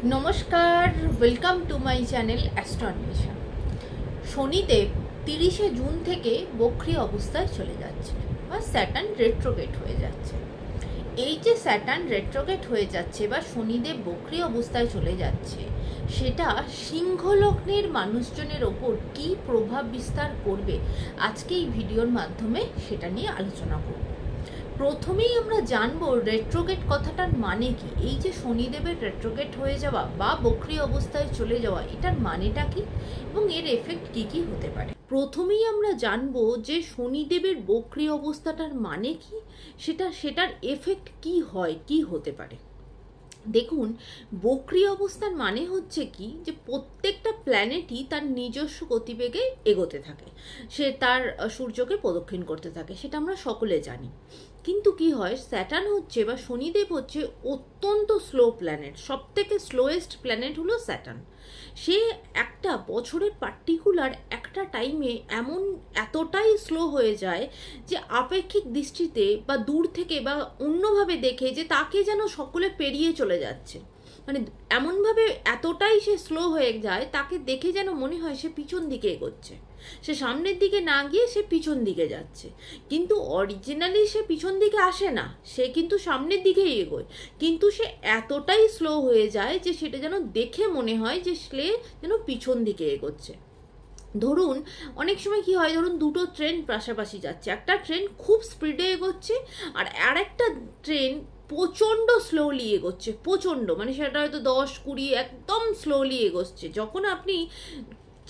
নমস্কার, welcome to my channel Astronimation. Shanidev 30শে June থেকে বক্রী অবস্থায় চলে যাচ্ছে বা স্যাটার্ন রেট্রোগেট হয়ে যাচ্ছে। এই যে স্যাটার্ন রেট্রোগেট হয়ে যাচ্ছে বা শনিদেব বক্রী অবস্থায় চলে যাচ্ছে, সেটা সিংহ লগ্নের মানুষজনের ওপর কী প্রভাব বিস্তার করবে আজকে এই ভিডিওর মাধ্যমে সেটা নিয়ে আলোচনা করব। প্রথমেই আমরা জানবো রেট্রোগেট কথাটার মানে কি। এই যে শনিদেবের রেট্রোগেট হয়ে যাওয়া বা বক্রী অবস্থায় চলে যাওয়া, এটার মানেটা কি এবং এর এফেক্ট কি কি হতে পারে। প্রথমেই আমরা জানবো যে শনিদেবের বক্রী অবস্থাটার মানে কি, সেটার এফেক্ট কি হয়, কি হতে পারে। দেখুন, বক্রী অবস্থার মানে হচ্ছে কি, যে প্রত্যেকটা প্ল্যানেটই তার নিজস্ব গতিবেগে এগোতে থাকে, সে তার সূর্যকে প্রদক্ষিণ করতে থাকে, সেটা আমরা সকলে জানি। কিন্তু কি হয়, স্যাটার্ন হচ্ছে বা শনিদেব হচ্ছে অত্যন্ত স্লো প্ল্যানেট। সব থেকে স্লোয়েস্ট প্ল্যানেট হলো স্যাটার্ন। সে একটা বছরের পার্টিকুলার একটা টাইমে এতটাই স্লো হয়ে যায় যে আপেক্ষিক দৃষ্টিতে বা দূর থেকে বা অন্যভাবে দেখে যে তাকে যেন সকলে পেরিয়ে চলে যাচ্ছে। মানে এমনভাবে এতটাই সে স্লো হয়ে যায়, তাকে দেখে যেন মনে হয় সে পিছন দিকে এগোচ্ছে, সে সামনের দিকে না গিয়ে সে পিছন দিকে যাচ্ছে। কিন্তু অরিজিনালি সে পিছন দিকে আসে না, সে কিন্তু সামনের দিকেই এগোয়, কিন্তু সে এতটাই স্লো হয়ে যায় যে সেটা যেন দেখে মনে হয় যে সে যেন পিছন দিকে এগোচ্ছে। ধরুন, অনেক সময় কি হয়, ধরুন দুটো ট্রেন পাশাপাশি যাচ্ছে, একটা ট্রেন খুব স্পিডে এগোচ্ছে আর আরেকটা ট্রেন প্রচণ্ড স্লোলি এগোচ্ছে, প্রচণ্ড, মানে সেটা হয়তো 10-20 একদম স্লোলি এগোচ্ছে। যখন আপনি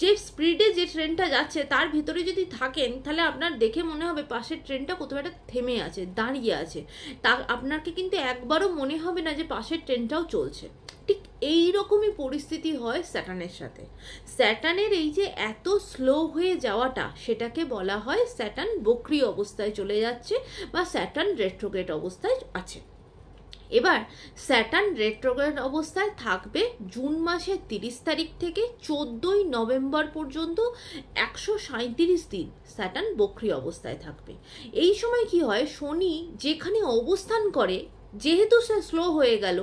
যে স্পিডে যে ট্রেনটা যাচ্ছে তার ভিতরে যদি থাকেন, তাহলে আপনার দেখে মনে হবে পাশের ট্রেনটা কোথাও একটা থেমে আছে, দাঁড়িয়ে আছে। তা আপনাকে কিন্তু একবারও মনে হবে না যে পাশের ট্রেনটাও চলছে। ঠিক এই রকমই পরিস্থিতি হয় স্যাটার্নের সাথে। স্যাটার্নের এই যে এত স্লো হয়ে যাওয়াটা, সেটাকে বলা হয় স্যাটার্ন বক্রী অবস্থায় চলে যাচ্ছে বা স্যাটার্ন রেট্রোগ্রেড অবস্থায় আছে। এবার স্যাটার্ন রেট্রোগ্রেড অবস্থায় থাকবে জুন মাসের 30 তারিখ থেকে 14ই নভেম্বর পর্যন্ত। 137 দিন স্যাটার্ন বক্রী অবস্থায় থাকবে। এই সময় কি হয়, শনি যেখানে অবস্থান করে, যেহেতু সে স্লো হয়ে গেল,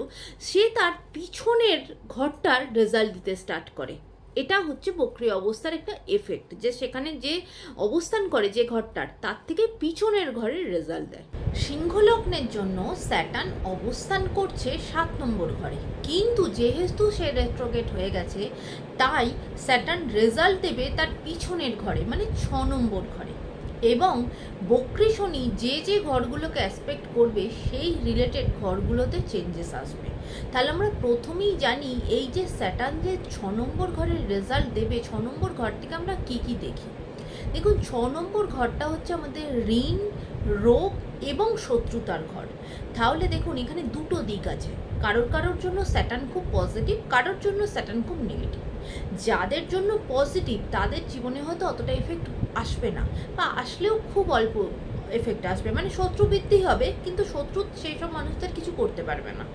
সে তার পিছনের ঘরটার রেজাল্ট দিতে স্টার্ট করে। এটা হচ্ছে বক্রী অবস্থার একটা এফেক্ট, যে সেখানে যে অবস্থান করে যে ঘরটার, তার থেকে পিছনের ঘরের রেজাল্ট দেয়। সিংহ লগ্নের জন্য স্যাটার্ন অবস্থান করছে 7 নম্বর ঘরে, কিন্তু যেহেতু সে রেট্রোগেট হয়ে গেছে, তাই স্যাটার্ন রেজাল্ট দেবে তার পিছনের ঘরে, মানে 6 নম্বর ঘরে। এবং বক্রী শনি যে যে ঘরগুলোকে অ্যাসপেক্ট করবে, সেই রিলেটেড ঘরগুলোতে চেঞ্জেস আসবে। তাহলে আমরা প্রথমেই জানি, এই যে স্যাটার্ন যে 6 নম্বর ঘরের রেজাল্ট দেবে, 6 নম্বর ঘর থেকে আমরা কি কি দেখি। দেখুন, 6 নম্বর ঘরটা হচ্ছে আমাদের ঋণ, রোগ এবং শত্রুতার ঘর। তাহলে দেখুন, এখানে দুটো দিক আছে। কারোর জন্য স্যাটার্ন খুব পজিটিভ, কারোর জন্য স্যাটার্ন খুব নেগেটিভ। যাদের জন্য পজিটিভ, তাদের জীবনে হয়তো অতটা এফেক্ট আসবে না, বা আসলেও খুব অল্প এফেক্ট আসবে, মানে শত্রু বৃদ্ধি হবে, কিন্তু শত্রু সেই সব মানুষদের কিছু করতে পারবে না।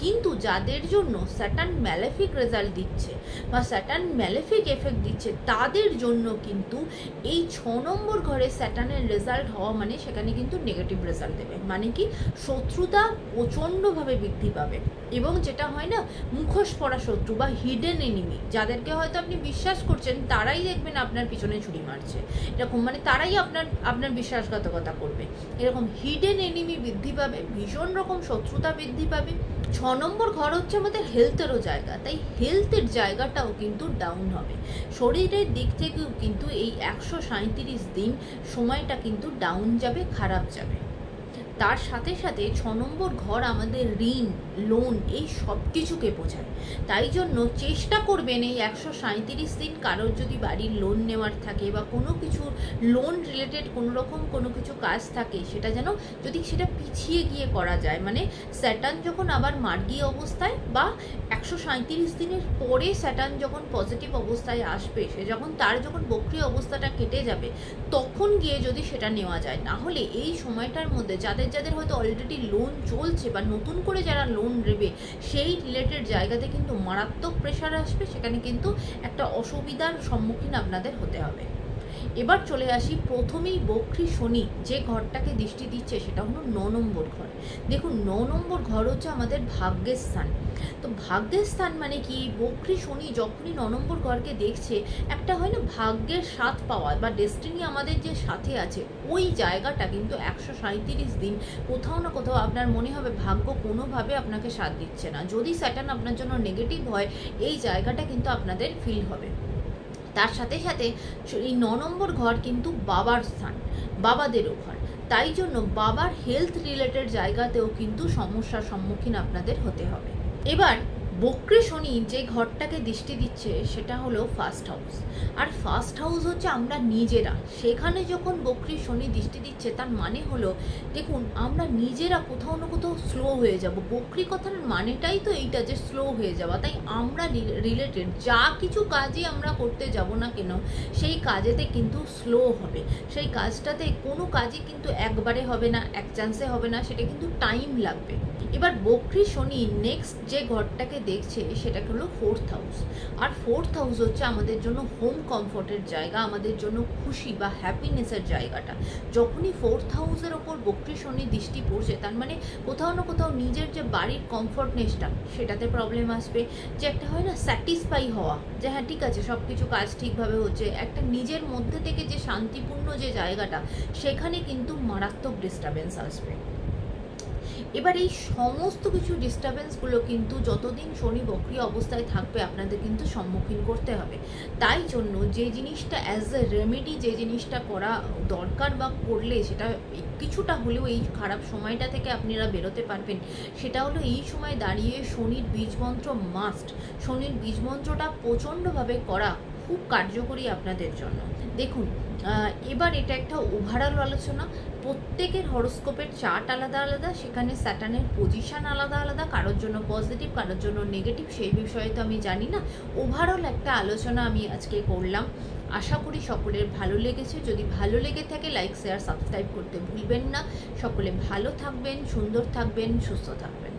কিন্তু যাদের জন্য স্যাটার্ন ম্যালেফিক রেজাল্ট দিচ্ছে বা স্যাটার্ন ম্যালেফিক এফেক্ট দিচ্ছে, তাদের জন্য কিন্তু এই 6 নম্বর ঘরে স্যাটার্নের রেজাল্ট হওয়া মানে সেখানে কিন্তু নেগেটিভ রেজাল্ট দেবে। মানে কি, শত্রুতা প্রচণ্ডভাবে বৃদ্ধি পাবে। এবং যেটা হয় না, মুখোশ পড়া শত্রু বা হিডেন এনিমি, যাদেরকে হয়তো আপনি বিশ্বাস করছেন, তারাই দেখবেন আপনার পিছনে ছুরি মারছে, এরকম, মানে তারাই আপনার বিশ্বাসঘাতকতা করবে। এরকম হিডেন এনিমি বৃদ্ধি পাবে, ভীষণ রকম শত্রুতা বৃদ্ধি পাবে। 6 নম্বর ঘর হচ্ছে আমাদের হেলথেরও জায়গা, তাই হেলথের জায়গাটাও কিন্তু ডাউন হবে। শরীরের দিক থেকেও কিন্তু এই 137 দিন সময়টা কিন্তু ডাউন যাবে, খারাপ যাবে। তার সাথে সাথে 6 নম্বর ঘর আমাদের ঋণ, লোন, এই সব কিছুকে বোঝায়। তাই জন্য চেষ্টা করবেন এই 137 দিন, কারোর যদি বাড়ির লোন নেওয়ার থাকে বা কোনো কিছু লোন রিলেটেড কোনো কিছু কাজ থাকে, সেটা যেন যদি সেটা পিছিয়ে গিয়ে করা যায়। মানে স্যাটার্ন যখন আবার মার্গী অবস্থায় বা 137 দিনের পরে স্যাটার্ন যখন পজিটিভ অবস্থায় আসবে, সে যখন বক্রী অবস্থাটা কেটে যাবে, তখন গিয়ে যদি সেটা নেওয়া যায়। না হলে এই সময়টার মধ্যে যাদের হয়তো অলরেডি লোন চলছে বা নতুন করে যারা লোন নেবে, সেই রিলেটেড জায়গাতে কিন্তু মারাত্মক প্রেশার আসবে, সেখানে কিন্তু একটা অসুবিধার সম্মুখীন আপনাদের হতে হবে। এবার চলে আসি, প্রথমেই বক্রী শনি যে ঘরটাকে দৃষ্টি দিচ্ছে সেটা হলো 9 নম্বর ঘর। দেখুন 9 নম্বর ঘর হচ্ছে আমাদের ভাগ্যের স্থান। তো ভাগ্যের স্থান মানে কি, বক্রী শনি যখনই 9 নম্বর ঘরকে দেখছে, একটা হয় না ভাগ্যের সাথ পাওয়া বা ডেস্টিনি আমাদের যে সাথে আছে, ওই জায়গাটা কিন্তু 137 দিন কোথাও না কোথাও আপনার মনে হবে ভাগ্য কোনোভাবে আপনাকে সাথ দিচ্ছে না। যদি স্যাটার্ন আপনার জন্য নেগেটিভ হয়, এই জায়গাটা কিন্তু আপনাদের ফিল হবে। তার সাথে সাথে এই 9 নম্বর ঘর কিন্তু বাবার স্থান, বাবাদেরও ঘর। তাই জন্য বাবার হেলথ রিলেটেড জায়গাতেও কিন্তু সমস্যার সম্মুখীন আপনাদের হতে হবে। এবার বক্রী শনি যে ঘরটাকে দৃষ্টি দিচ্ছে সেটা হলো ফার্স্ট হাউস। আর ফার্স্ট হাউস হচ্ছে আমরা নিজেরা, সেখানে যখন বক্রী শনি দৃষ্টি দিচ্ছে তার মানে হলো, দেখুন আমরা নিজেরা কোথাও না কোথাও স্লো হয়ে যাব। বক্রী কথার মানেটাই তো এইটা যে স্লো হয়ে যাওয়া। তাই আমরা রিলেটেড যা কিছু কাজই আমরা করতে যাব না কেন, সেই কাজেতে কিন্তু স্লো হবে। সেই কাজটাতে কোনো কাজই কিন্তু একবারে হবে না, এক চান্সে হবে না, সেটা কিন্তু টাইম লাগবে। এবার বক্রী শনি নেক্সট যে ঘরটাকে দেখছে সেটা হলো 4th হাউস। আর 4th হাউস হচ্ছে আমাদের জন্য হোম কমফর্টের জায়গা, আমাদের জন্য খুশি বা হ্যাপিনেসের জায়গাটা। যখনই 4th হাউসের ওপর বক্রী শনি দৃষ্টি পড়ছে, তার মানে কোথাও না কোথাও নিজের যে বাড়ির কমফর্টনেসটা সেটাতে প্রবলেম আসবে। যে একটা হয় না স্যাটিসফাই হওয়া, যে হ্যাঁ ঠিক আছে সব কিছু কাজ ঠিকভাবে হচ্ছে, একটা নিজের মধ্যে থেকে যে শান্তিপূর্ণ যে জায়গাটা, সেখানে কিন্তু মারাত্মক ডিস্টারবেন্স আসবে। এবার এই সমস্ত কিছু ডিস্টারবেন্সগুলো কিন্তু যতদিন শনি বক্রী অবস্থায় থাকবে আপনাদের কিন্তু সম্মুখীন করতে হবে। তাই জন্য যে জিনিসটা অ্যাজ এ রেমেডি, যে জিনিসটা করা দরকার বা করলে সেটা কিছুটা হলেও এই খারাপ সময়টা থেকে আপনারা বেরোতে পারবেন, সেটা হলো এই সময় দাঁড়িয়ে শনির বীজমন্ত্র মাস্ট। শনির বীজমন্ত্রটা প্রচণ্ডভাবে করা খুব কার্যকরী আপনাদের জন্য। দেখুন এবার এটা একটা ওভারঅল আলোচনা। প্রত্যেকের হরোস্কোপের চার্ট আলাদা আলাদা, সেখানে স্যাটার্নের পজিশন আলাদা আলাদা, কারোর জন্য পজিটিভ কারোর জন্য নেগেটিভ, সেই বিষয়ে তো আমি জানি না। ওভারঅল একটা আলোচনা আমি আজকে করলাম। আশা করি সকলের ভালো লেগেছে। যদি ভালো লেগে থাকে লাইক শেয়ার সাবস্ক্রাইব করতে ভুলবেন না। সকলে ভালো থাকবেন, সুন্দর থাকবেন, সুস্থ থাকবেন।